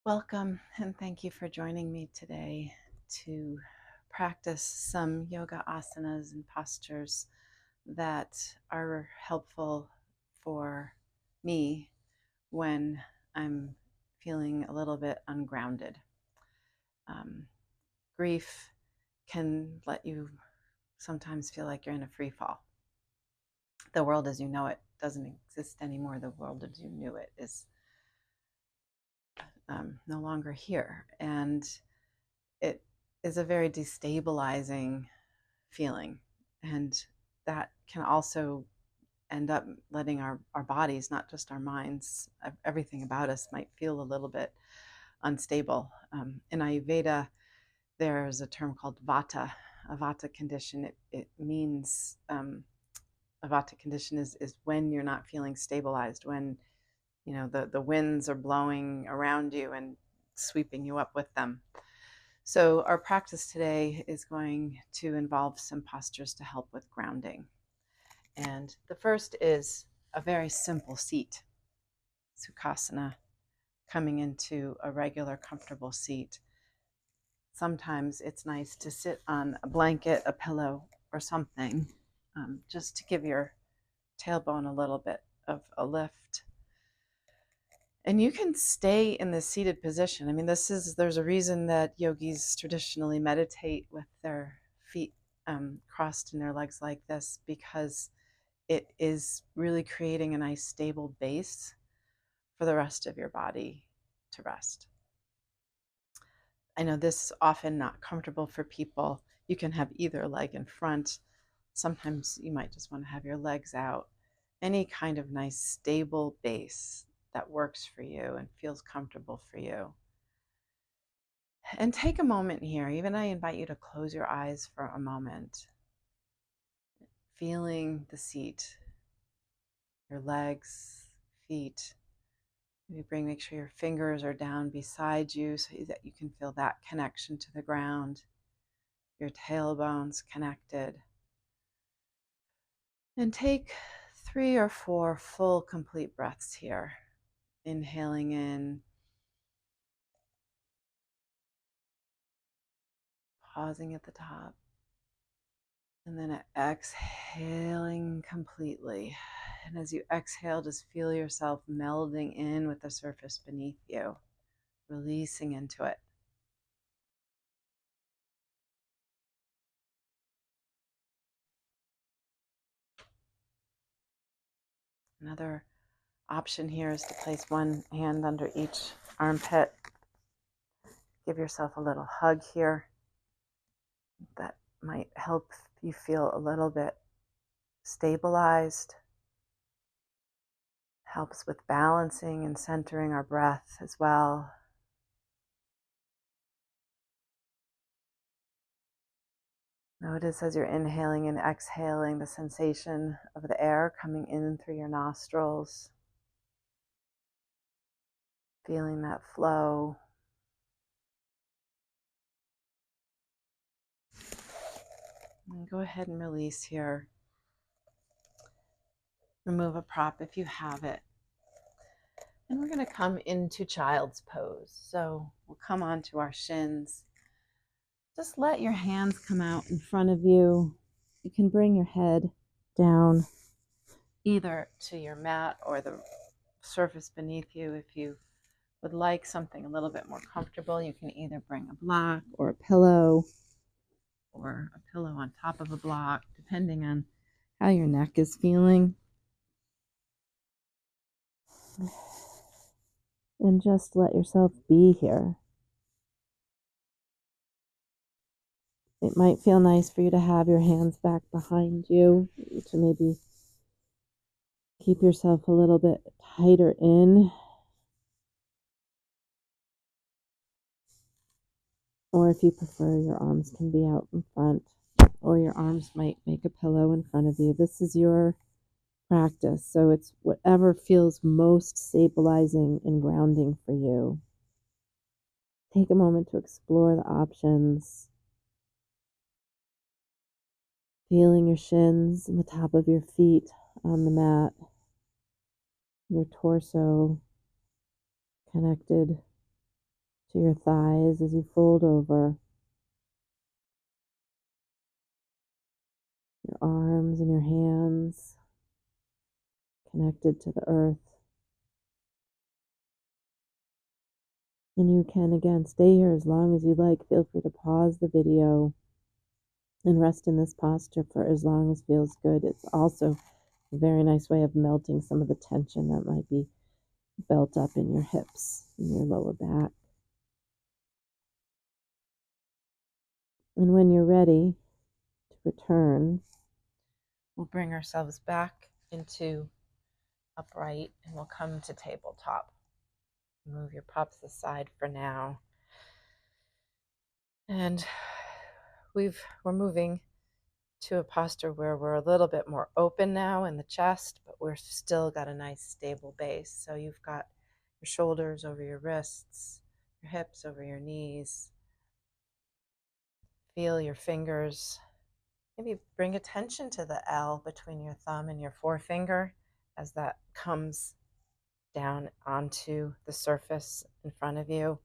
Welcome, and thank you for joining me today to practice some yoga asanas and postures that are helpful for me when I'm feeling a little bit ungrounded. Um, Grief can let you sometimes feel like you're in a free fall. The world as you know it doesn't exist anymore. The world as you knew it is no longer here. And it is a very destabilizing feeling. And that can also end up letting our bodies, not just our minds, everything about us might feel a little bit unstable. In Ayurveda, there's a term called vata, a vata condition. It means a vata condition is when you're not feeling stabilized, when the winds are blowing around you and sweeping you up with them. So our practice today is going to involve some postures to help with grounding. And the first is a very simple seat, Sukhasana, coming into a regular, comfortable seat. Sometimes it's nice to sit on a blanket, a pillow, or something, just to give your tailbone a little bit of a lift. And you can stay in the seated position. I mean, there's a reason that yogis traditionally meditate with their feet crossed and their legs like this, because it is really creating a nice stable base for the rest of your body to rest. I know this is often not comfortable for people. You can have either leg in front. Sometimes you might just want to have your legs out. Any kind of nice stable base that works for you and feels comfortable for you. And take a moment here. Even I invite you to close your eyes for a moment, feeling the seat, your legs, feet. Make sure your fingers are down beside you so that you can feel that connection to the ground. Your tailbone's connected. And take 3 or 4 full, complete breaths here. Inhaling in, pausing at the top, and then exhaling completely. And as you exhale, just feel yourself melding in with the surface beneath you, releasing into it. Another option here is to place one hand under each armpit. Give yourself a little hug here. That might help you feel a little bit stabilized. Helps with balancing and centering our breath as well. Notice as you're inhaling and exhaling the sensation of the air coming in through your nostrils. Feeling that flow. And go ahead and release here. Remove a prop if you have it. And we're going to come into child's pose. So we'll come onto our shins. Just let your hands come out in front of you. You can bring your head down either to your mat or the surface beneath you. If you would like something a little bit more comfortable, you can either bring a block or a pillow on top of a block, depending on how your neck is feeling. And just let yourself be here. It might feel nice for you to have your hands back behind you, to maybe keep yourself a little bit tighter in. Or if you prefer, your arms can be out in front, or your arms might make a pillow in front of you. This is your practice, so it's whatever feels most stabilizing and grounding for you. Take a moment to explore the options. Feeling your shins and the top of your feet on the mat, your torso connected to your thighs as you fold over, your arms and your hands connected to the earth. And you can, again, stay here as long as you like. Feel free to pause the video and rest in this posture for as long as feels good. It's also a very nice way of melting some of the tension that might be built up in your hips and your lower back. And when you're ready to return, we'll bring ourselves back into upright and we'll come to tabletop. Move your props aside for now. And we're moving to a posture where we're a little bit more open now in the chest, but we're still got a nice stable base. So you've got your shoulders over your wrists, your hips over your knees. Feel your fingers. Maybe bring attention to the L between your thumb and your forefinger as that comes down onto the surface in front of you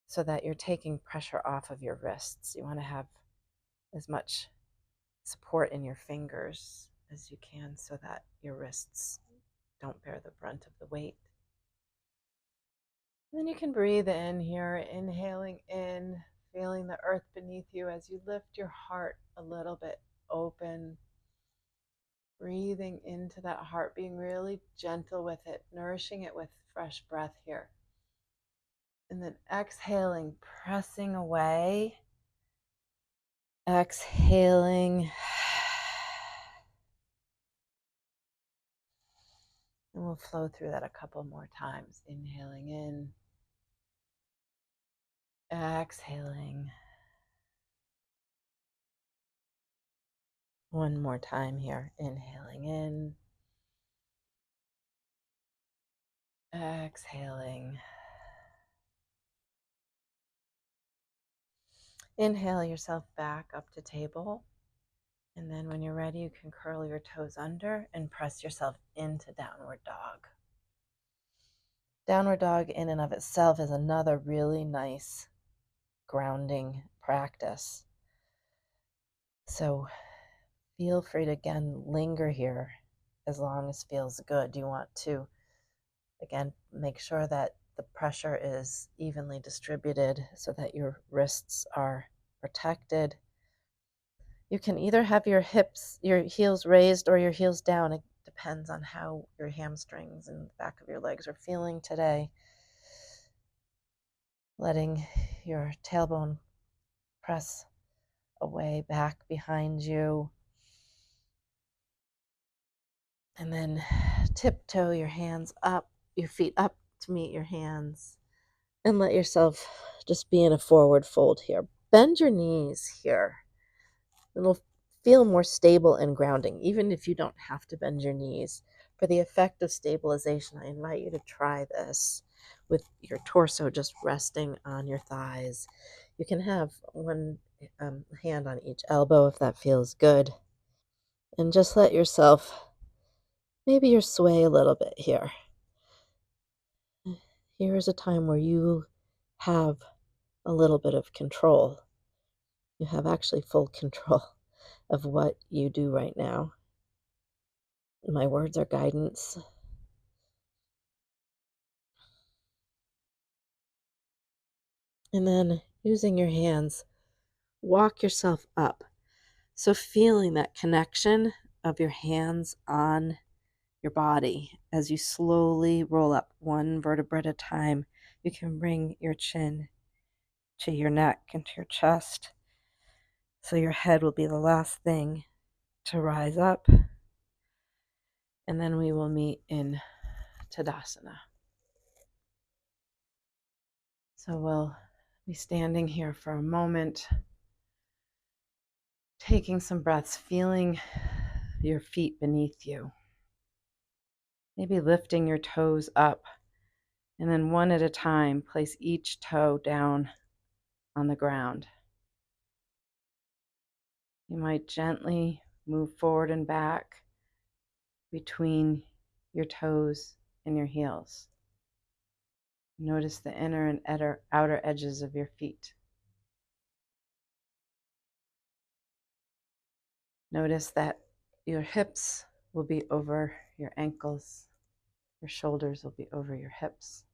so that you're taking pressure off of your wrists. You want to have as much support in your fingers as you can so that your wrists don't bear the brunt of the weight. And then you can breathe in here, inhaling in, feeling the earth beneath you as you lift your heart a little bit open. Breathing into that heart, being really gentle with it, nourishing it with fresh breath here. And then exhaling, pressing away. Exhaling. And we'll flow through that a couple more times. Inhaling in. Exhaling. One more time here. Inhaling in. Exhaling. Inhale yourself back up to table. And then when you're ready, you can curl your toes under and press yourself into downward dog. Downward dog in and of itself is another really nice grounding practice. So feel free to, again, linger here as long as feels good. You want to, again, make sure that the pressure is evenly distributed so that your wrists are protected. You can either have your heels raised or your heels down. It depends on how your hamstrings and the back of your legs are feeling today. Letting your tailbone press away back behind you. And then tiptoe your hands up, your feet up to meet your hands. And let yourself just be in a forward fold here. Bend your knees here. It'll feel more stable and grounding, even if you don't have to bend your knees. For the effect of stabilization, I invite you to try this with your torso just resting on your thighs. You can have one hand on each elbow if that feels good. And just let yourself, maybe you sway a little bit here. Here is a time where you have a little bit of control. You have actually full control of what you do right now. My words are guidance. And then using your hands, walk yourself up. So feeling that connection of your hands on your body as you slowly roll up one vertebra at a time. You can bring your chin to your neck and to your chest. So your head will be the last thing to rise up. And then we will meet in Tadasana. So we'll be standing here for a moment, taking some breaths, feeling your feet beneath you. Maybe lifting your toes up, and then one at a time, place each toe down on the ground. You might gently move forward and back between your toes and your heels. Notice the inner and outer edges of your feet. Notice that your hips will be over your ankles. Your shoulders will be over your hips.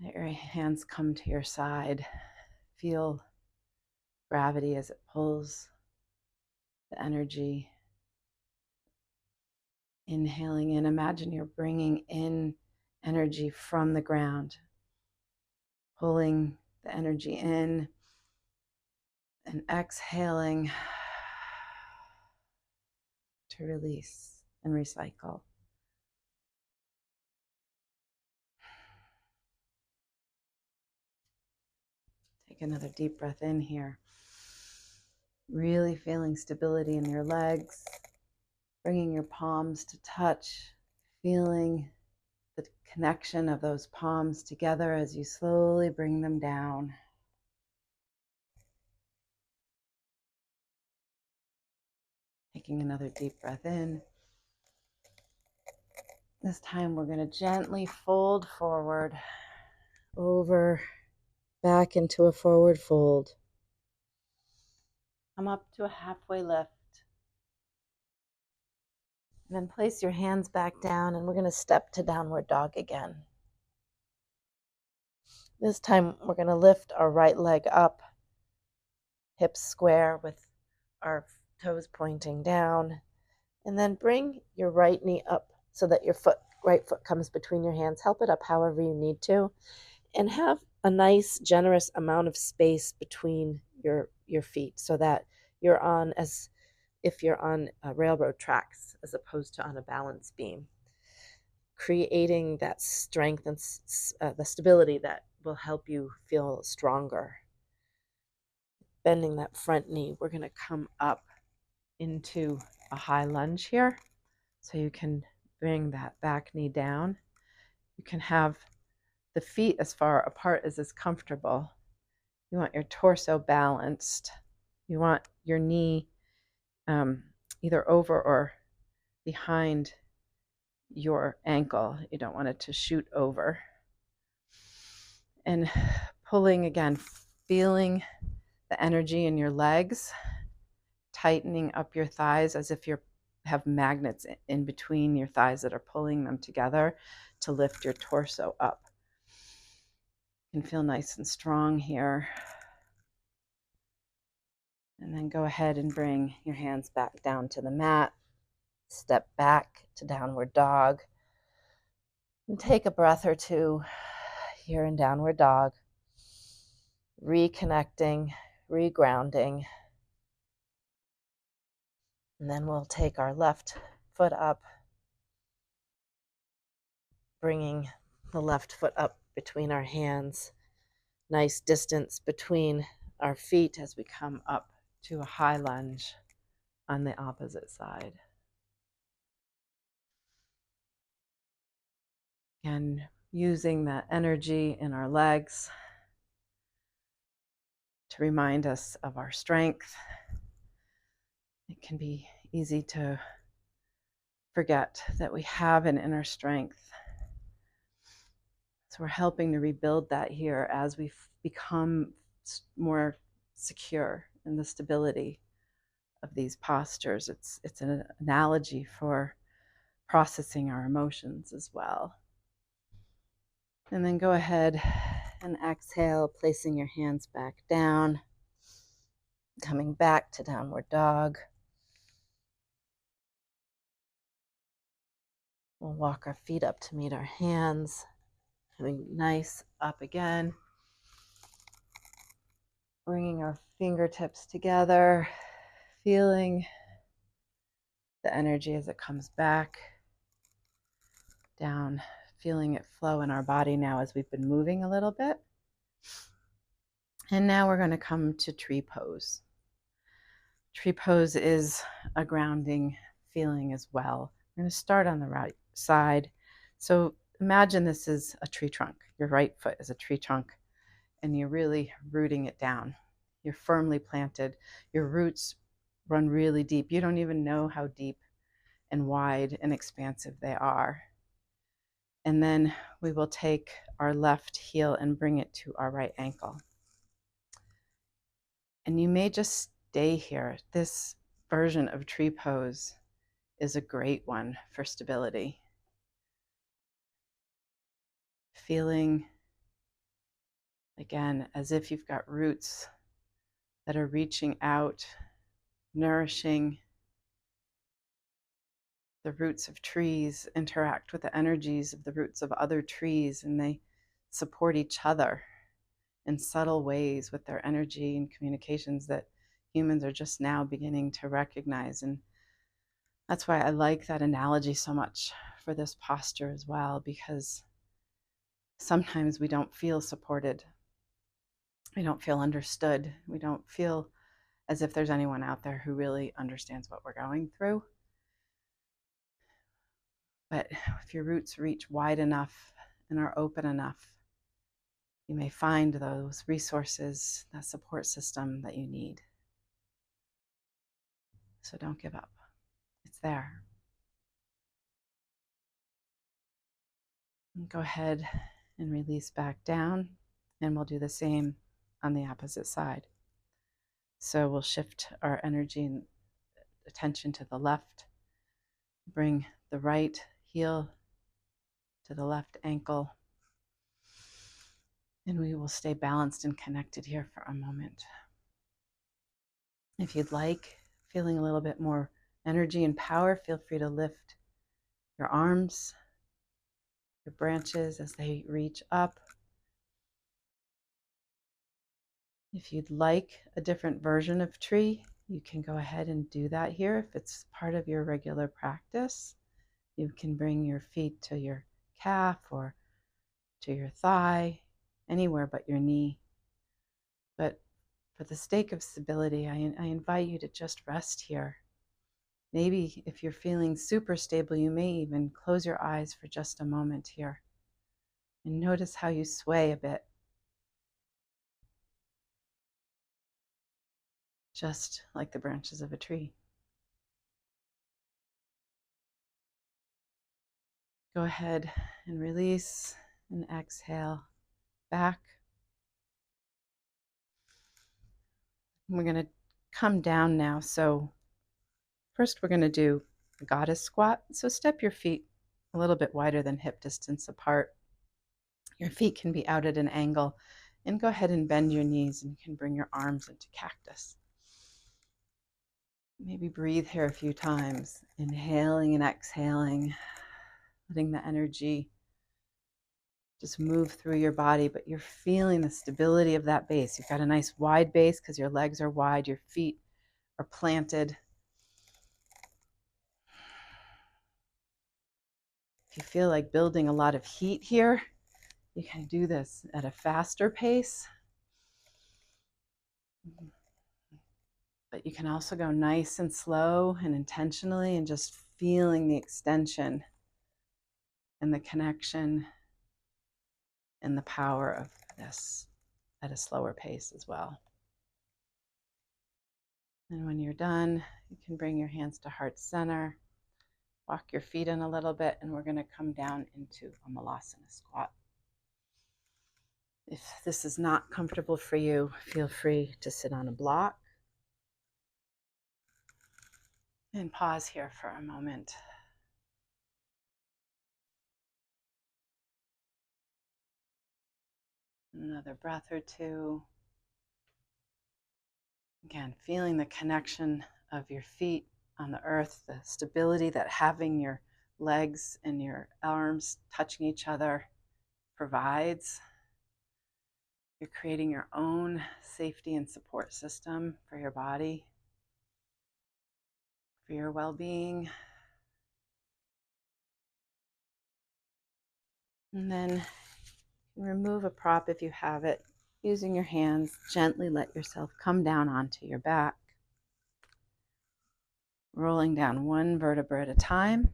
Let your hands come to your side. Feel gravity as it pulls the energy. Inhaling in, imagine you're bringing in energy from the ground, pulling the energy in, and exhaling to release and recycle. Take another deep breath in here. Really feeling stability in your legs, bringing your palms to touch, feeling the connection of those palms together as you slowly bring them down. Taking another deep breath in. This time we're going to gently fold forward, over, back into a forward fold. Come up to a halfway lift. And then place your hands back down, and we're going to step to downward dog again. This time we're going to lift our right leg up, hips square with our toes pointing down, and then bring your right knee up so that your right foot comes between your hands. Help it up however you need to, and have a nice generous amount of space between your feet so that you're on as if you're on railroad tracks as opposed to on a balance beam, creating that strength and the stability that will help you feel stronger. Bending that front knee, we're going to come up into a high lunge here. So you can bring that back knee down. You can have the feet as far apart as is comfortable. You want your torso balanced. You want your knee either over or behind your ankle. You don't want it to shoot over. And pulling again, feeling the energy in your legs, tightening up your thighs as if you have magnets in between your thighs that are pulling them together to lift your torso up. You can feel nice and strong here. And then go ahead and bring your hands back down to the mat. Step back to downward dog. And take a breath or two here in downward dog. Reconnecting, regrounding. And then we'll take our left foot up, bringing the left foot up between our hands. Nice distance between our feet as we come up to a high lunge on the opposite side. And using that energy in our legs to remind us of our strength. It can be easy to forget that we have an inner strength. So we're helping to rebuild that here as we become more secure in the stability of these postures. It's an analogy for processing our emotions as well. And then go ahead and exhale, placing your hands back down, coming back to downward dog. We'll walk our feet up to meet our hands, coming nice up again. Bringing our fingertips together, feeling the energy as it comes back down, feeling it flow in our body now as we've been moving a little bit. And now we're going to come to tree pose. Tree pose is a grounding feeling as well. I'm going to start on the right side. So imagine this is a tree trunk. Your right foot is a tree trunk, and you're really rooting it down. You're firmly planted. Your roots run really deep. You don't even know how deep and wide and expansive they are. And then we will take our left heel and bring it to our right ankle. And you may just stay here. This version of tree pose is a great one for stability. Feeling, again, as if you've got roots that are reaching out, nourishing. The roots of trees interact with the energies of the roots of other trees, and they support each other in subtle ways with their energy and communications that humans are just now beginning to recognize. And that's why I like that analogy so much for this posture as well, because sometimes we don't feel supported. We don't feel understood. We don't feel as if there's anyone out there who really understands what we're going through. But if your roots reach wide enough and are open enough, you may find those resources, that support system that you need. So don't give up. It's there. And go ahead and release back down, and we'll do the same on the opposite side. So we'll shift our energy and attention to the left, bring the right heel to the left ankle, and we will stay balanced and connected here for a moment. If you'd like, feeling a little bit more energy and power, feel free to lift your arms, your branches as they reach up. If you'd like a different version of tree, you can go ahead and do that here. If it's part of your regular practice, you can bring your feet to your calf or to your thigh, anywhere but your knee. But for the sake of stability, I invite you to just rest here. Maybe if you're feeling super stable, you may even close your eyes for just a moment here and notice how you sway a bit, just like the branches of a tree. Go ahead and release and exhale back. We're going to come down now. So first we're going to do a goddess squat. So step your feet a little bit wider than hip distance apart. Your feet can be out at an angle, and go ahead and bend your knees, and you can bring your arms into cactus. Maybe breathe here a few times, inhaling and exhaling, letting the energy just move through your body, but you're feeling the stability of that base. You've got a nice wide base because your legs are wide, your feet are planted. If you feel like building a lot of heat here, you can do this at a faster pace. But you can also go nice and slow and intentionally, and just feeling the extension and the connection and the power of this at a slower pace as well. And when you're done, you can bring your hands to heart center, walk your feet in a little bit, and we're going to come down into a malasana squat. If this is not comfortable for you, feel free to sit on a block and pause here for a moment. Another breath or two. Again, feeling the connection of your feet on the earth, the stability that having your legs and your arms touching each other provides. You're creating your own safety and support system for your body, for your well-being. And then remove a prop if you have it. Using your hands, gently let yourself come down onto your back, rolling down one vertebra at a time.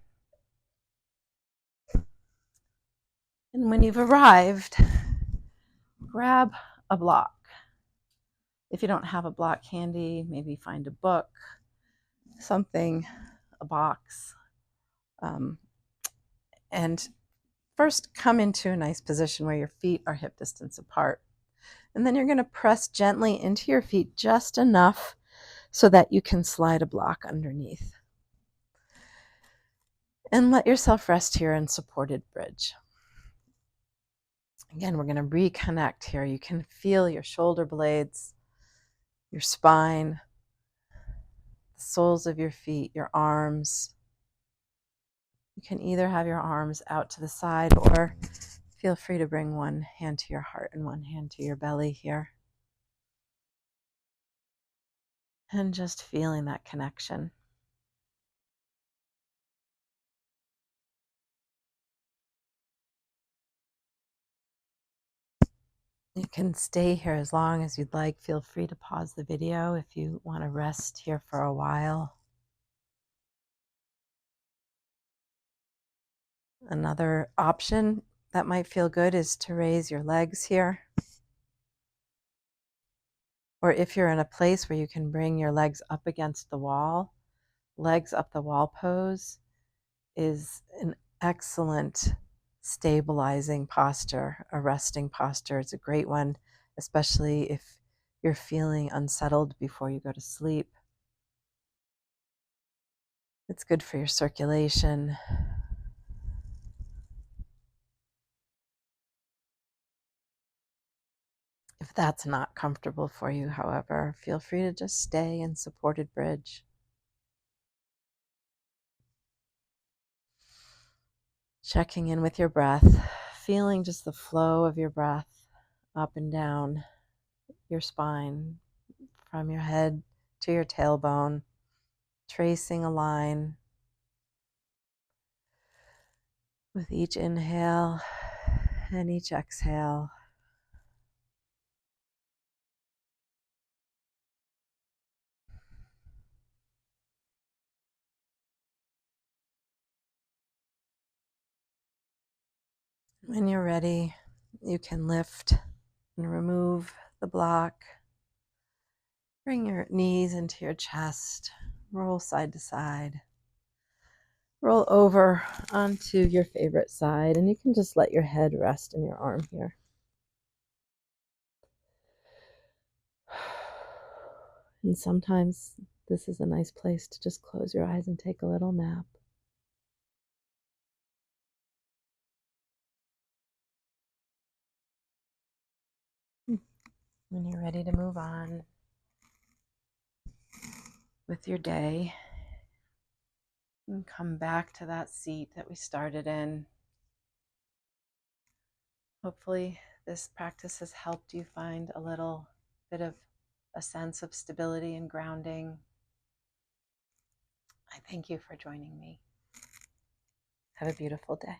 And when you've arrived, grab a block. If you don't have a block handy, maybe find a book, something, a box, and first come into a nice position where your feet are hip distance apart. And then you're going to press gently into your feet just enough so that you can slide a block underneath. And let yourself rest here in supported bridge. Again, we're going to reconnect here. You can feel your shoulder blades, your spine, the soles of your feet, your arms. You can either have your arms out to the side or feel free to bring one hand to your heart and one hand to your belly here. And just feeling that connection. You can stay here as long as you'd like. Feel free to pause the video if you want to rest here for a while. Another option that might feel good is to raise your legs here. Or if you're in a place where you can bring your legs up against the wall, legs up the wall pose is an excellent stabilizing posture, a resting posture. It's a great one, especially if you're feeling unsettled before you go to sleep. It's good for your circulation. If that's not comfortable for you, however, feel free to just stay in supported bridge. Checking in with your breath, feeling just the flow of your breath up and down your spine, from your head to your tailbone, tracing a line with each inhale and each exhale. When you're ready, you can lift and remove the block. Bring your knees into your chest, roll side to side. Roll over onto your favorite side, and you can just let your head rest in your arm here. And sometimes this is a nice place to just close your eyes and take a little nap. When you're ready to move on with your day, and come back to that seat that we started in. Hopefully, this practice has helped you find a little bit of a sense of stability and grounding. I thank you for joining me. Have a beautiful day.